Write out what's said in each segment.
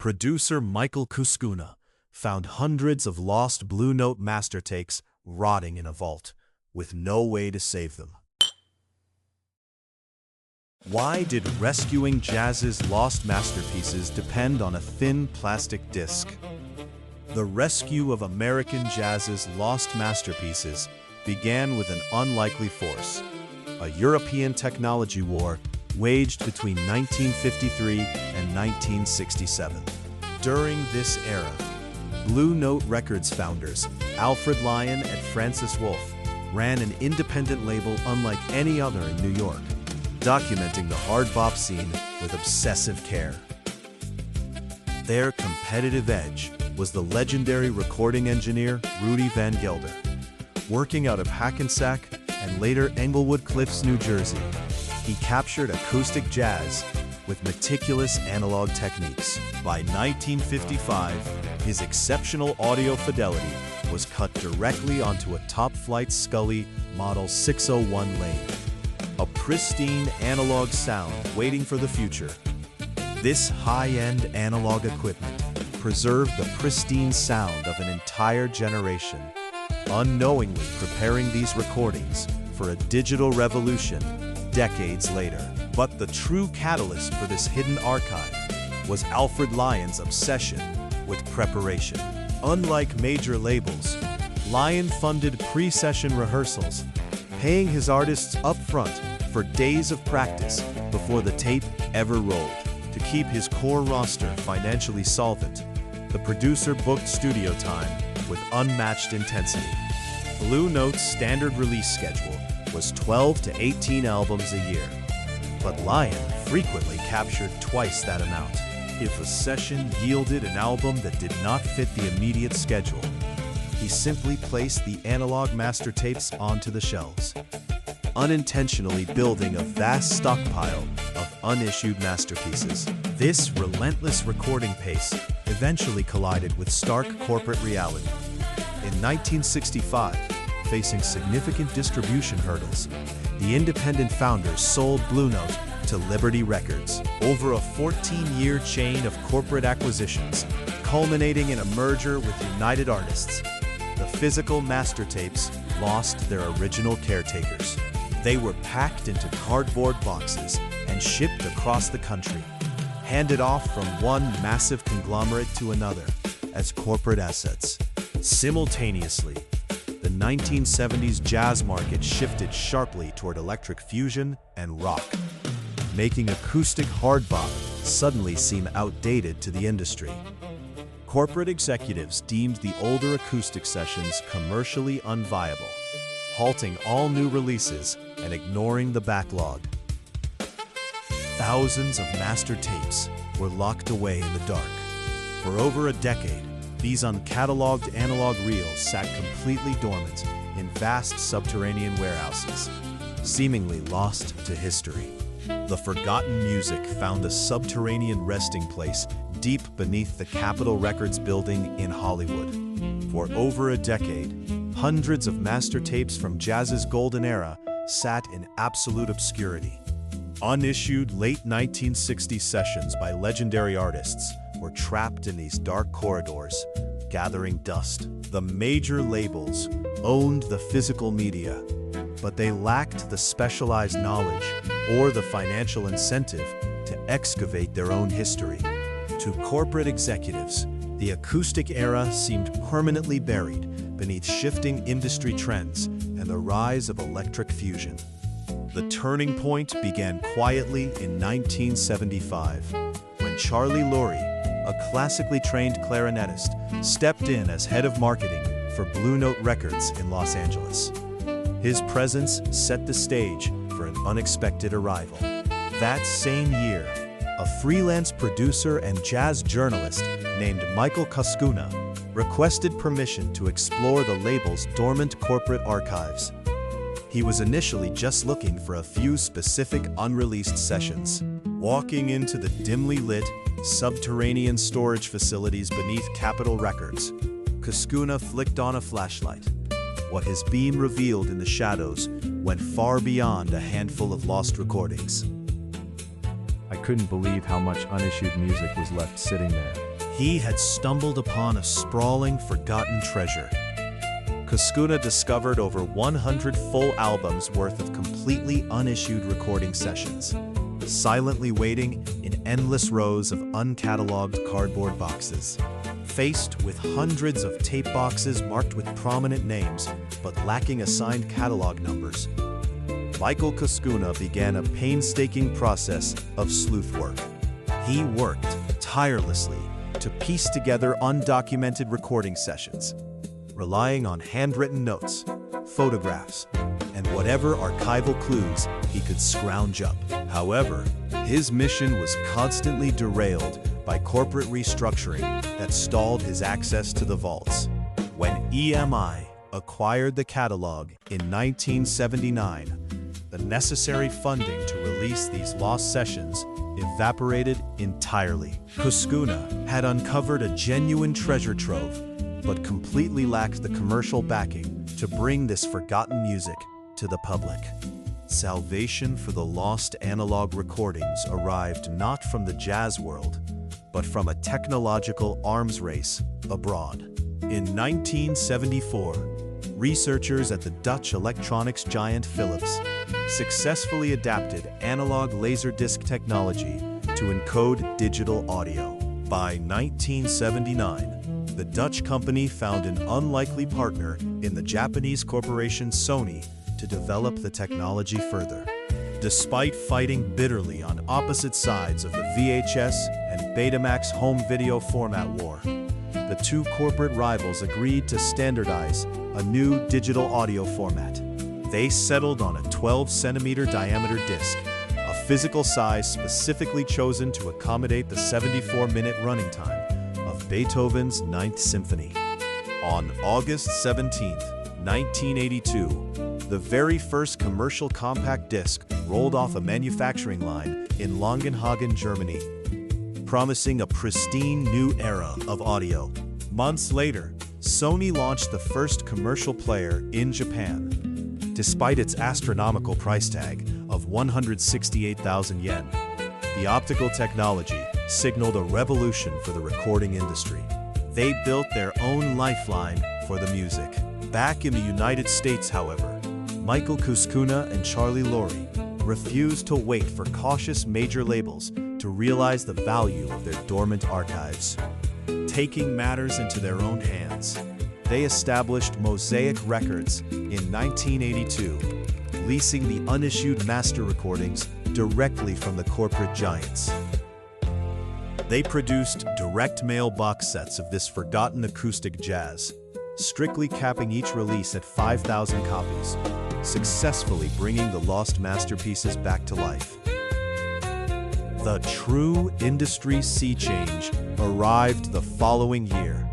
Producer Michael Cuscuna found hundreds of lost Blue Note master tapes rotting in a vault, with no way to save them. Why did rescuing jazz's lost masterpieces depend on a thin plastic disc? The rescue of American jazz's lost masterpieces began with an unlikely force: a European technology war waged between 1953 and 1967. During this era, Blue Note Records founders Alfred Lion and Francis Wolff ran an independent label unlike any other in New York, documenting the hard bop scene with obsessive care. Their competitive edge was the legendary recording engineer Rudy Van Gelder. Working out of Hackensack and later Englewood Cliffs, New Jersey, he captured acoustic jazz with meticulous analog techniques. By 1955, his exceptional audio fidelity was cut directly onto a top-flight Scully Model 601 lane, a pristine analog sound waiting for the future. This high-end analog equipment preserved the pristine sound of an entire generation, unknowingly preparing these recordings for a digital revolution decades later. But the true catalyst for this hidden archive was Alfred Lion's obsession with preparation. Unlike major labels, Lion funded pre-session rehearsals, paying his artists up front for days of practice before the tape ever rolled. To keep his core roster financially solvent, the producer booked studio time with unmatched intensity. Blue Note's standard release schedule was 12 to 18 albums a year, but Lion frequently captured twice that amount. If a session yielded an album that did not fit the immediate schedule, he simply placed the analog master tapes onto the shelves, unintentionally building a vast stockpile of unissued masterpieces. This relentless recording pace eventually collided with stark corporate reality. In 1965, facing significant distribution hurdles, the independent founders sold Blue Note to Liberty Records. Over a 14-year chain of corporate acquisitions, culminating in a merger with United Artists, the physical master tapes lost their original caretakers. They were packed into cardboard boxes and shipped across the country, handed off from one massive conglomerate to another as corporate assets. Simultaneously, the 1970s jazz market shifted sharply toward electric fusion and rock, making acoustic hard bop suddenly seem outdated to the industry. Corporate executives deemed the older acoustic sessions commercially unviable, halting all new releases and ignoring the backlog. Thousands of master tapes were locked away in the dark. For over a decade, these uncatalogued analog reels sat completely dormant in vast subterranean warehouses, seemingly lost to history. The forgotten music found a subterranean resting place deep beneath the Capitol Records building in Hollywood. For over a decade, hundreds of master tapes from jazz's golden era sat in absolute obscurity. Unissued late 1960s sessions by legendary artists were trapped in these dark corridors, gathering dust. The major labels owned the physical media, but they lacked the specialized knowledge or the financial incentive to excavate their own history. To corporate executives, the acoustic era seemed permanently buried beneath shifting industry trends and the rise of electric fusion. The turning point began quietly in 1975, when Charlie Laurie, a classically trained clarinetist, stepped in as head of marketing for Blue Note Records in Los Angeles. His presence set the stage for an unexpected arrival. That same year, a freelance producer and jazz journalist named Michael Cuscuna requested permission to explore the label's dormant corporate archives. He was initially just looking for a few specific unreleased sessions. Walking into the dimly lit, subterranean storage facilities beneath Capitol Records, Cuscuna flicked on a flashlight. What his beam revealed in the shadows went far beyond a handful of lost recordings. I couldn't believe how much unissued music was left sitting there. He had stumbled upon a sprawling, forgotten treasure. Cuscuna discovered over 100 full albums worth of completely unissued recording sessions, silently waiting in endless rows of uncatalogued cardboard boxes. Faced with hundreds of tape boxes marked with prominent names but lacking assigned catalog numbers, Michael Cuscuna began a painstaking process of sleuth work. He worked tirelessly to piece together undocumented recording sessions, relying on handwritten notes, photographs, and whatever archival clues he could scrounge up. However, his mission was constantly derailed by corporate restructuring that stalled his access to the vaults. When EMI acquired the catalog in 1979, the necessary funding to release these lost sessions evaporated entirely. Cuscuna had uncovered a genuine treasure trove, but completely lacked the commercial backing to bring this forgotten music to the public. Salvation for the lost analog recordings arrived not from the jazz world, but from a technological arms race abroad. In 1974, researchers at the Dutch electronics giant Philips successfully adapted analog laserdisc technology to encode digital audio. By 1979, the Dutch company found an unlikely partner in the Japanese corporation Sony to develop the technology further. Despite fighting bitterly on opposite sides of the VHS and Betamax home video format war, the two corporate rivals agreed to standardize a new digital audio format. They settled on a 12-centimeter diameter disc, a physical size specifically chosen to accommodate the 74-minute running time of Beethoven's Ninth Symphony. On August 17, 1982, the very first commercial compact disc rolled off a manufacturing line in Langenhagen, Germany, promising a pristine new era of audio. Months later, Sony launched the first commercial player in Japan. Despite its astronomical price tag of 168,000 yen, the optical technology signaled a revolution for the recording industry. They built their own lifeline for the music. Back in the United States, however, Michael Cuscuna and Charlie Laurie refused to wait for cautious major labels to realize the value of their dormant archives. Taking matters into their own hands, they established Mosaic Records in 1982, leasing the unissued master recordings directly from the corporate giants. They produced direct mail box sets of this forgotten acoustic jazz, strictly capping each release at 5,000 copies, successfully bringing the lost masterpieces back to life. The true industry sea change arrived the following year.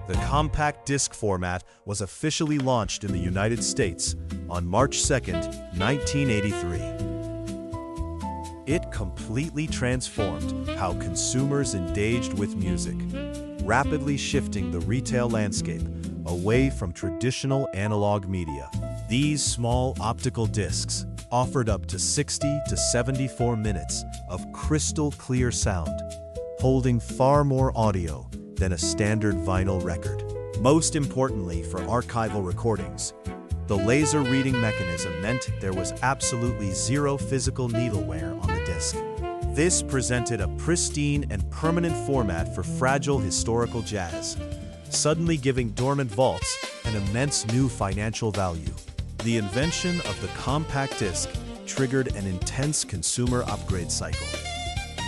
The compact disc format was officially launched in the United States on March 2, 1983. It completely transformed how consumers engaged with music, rapidly shifting the retail landscape away from traditional analog media. These small optical discs offered up to 60 to 74 minutes of crystal clear sound, holding far more audio than a standard vinyl record. Most importantly for archival recordings, the laser reading mechanism meant there was absolutely zero physical needle wear on the disc. This presented a pristine and permanent format for fragile historical jazz, suddenly giving dormant vaults an immense new financial value. The invention of the compact disc triggered an intense consumer upgrade cycle.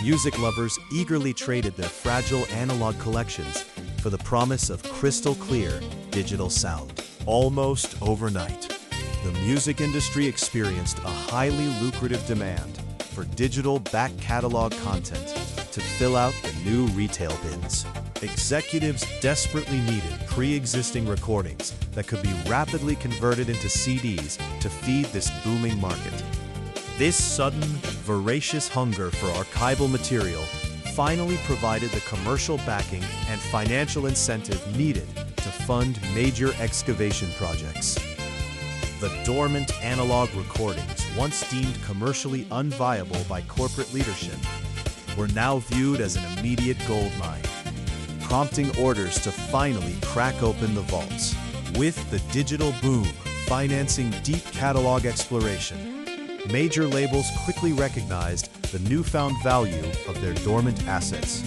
Music lovers eagerly traded their fragile analog collections for the promise of crystal clear digital sound. Almost overnight, the music industry experienced a highly lucrative demand for digital back-catalog content to fill out the new retail bins. Executives desperately needed pre-existing recordings that could be rapidly converted into CDs to feed this booming market. This sudden, voracious hunger for archival material finally provided the commercial backing and financial incentive needed to fund major excavation projects. The dormant analog recordings, once deemed commercially unviable by corporate leadership, were now viewed as an immediate gold mine. prompting orders to finally crack open the vaults. With the digital boom financing deep catalog exploration, major labels quickly recognized the newfound value of their dormant assets.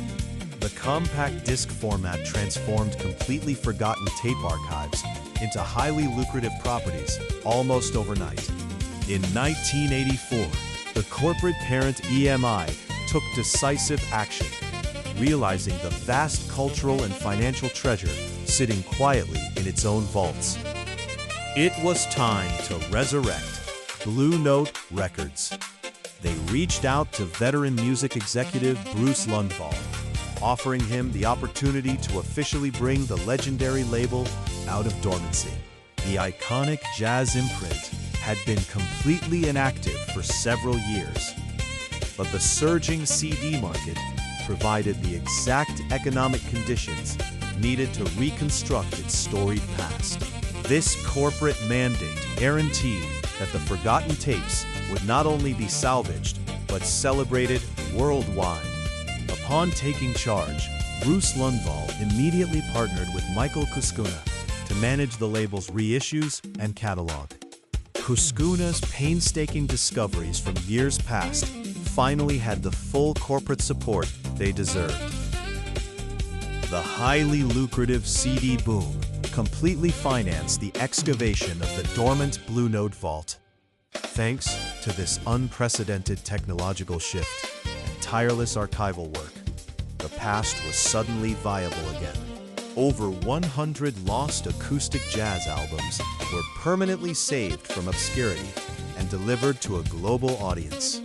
The compact disc format transformed completely forgotten tape archives into highly lucrative properties almost overnight. In 1984, the corporate parent EMI took decisive action, realizing the vast cultural and financial treasure sitting quietly in its own vaults. It was time to resurrect Blue Note Records. They reached out to veteran music executive Bruce Lundvall, offering him the opportunity to officially bring the legendary label out of dormancy. The iconic jazz imprint had been completely inactive for several years, but the surging CD market provided the exact economic conditions needed to reconstruct its storied past. This corporate mandate guaranteed that the forgotten tapes would not only be salvaged, but celebrated worldwide. Upon taking charge, Bruce Lundvall immediately partnered with Michael Cuscuna to manage the label's reissues and catalog. Cuscuna's painstaking discoveries from years past finally had the full corporate support they deserved. The highly lucrative CD boom completely financed the excavation of the dormant Blue Note vault. Thanks to this unprecedented technological shift and tireless archival work, the past was suddenly viable again. Over 100 lost acoustic jazz albums were permanently saved from obscurity and delivered to a global audience.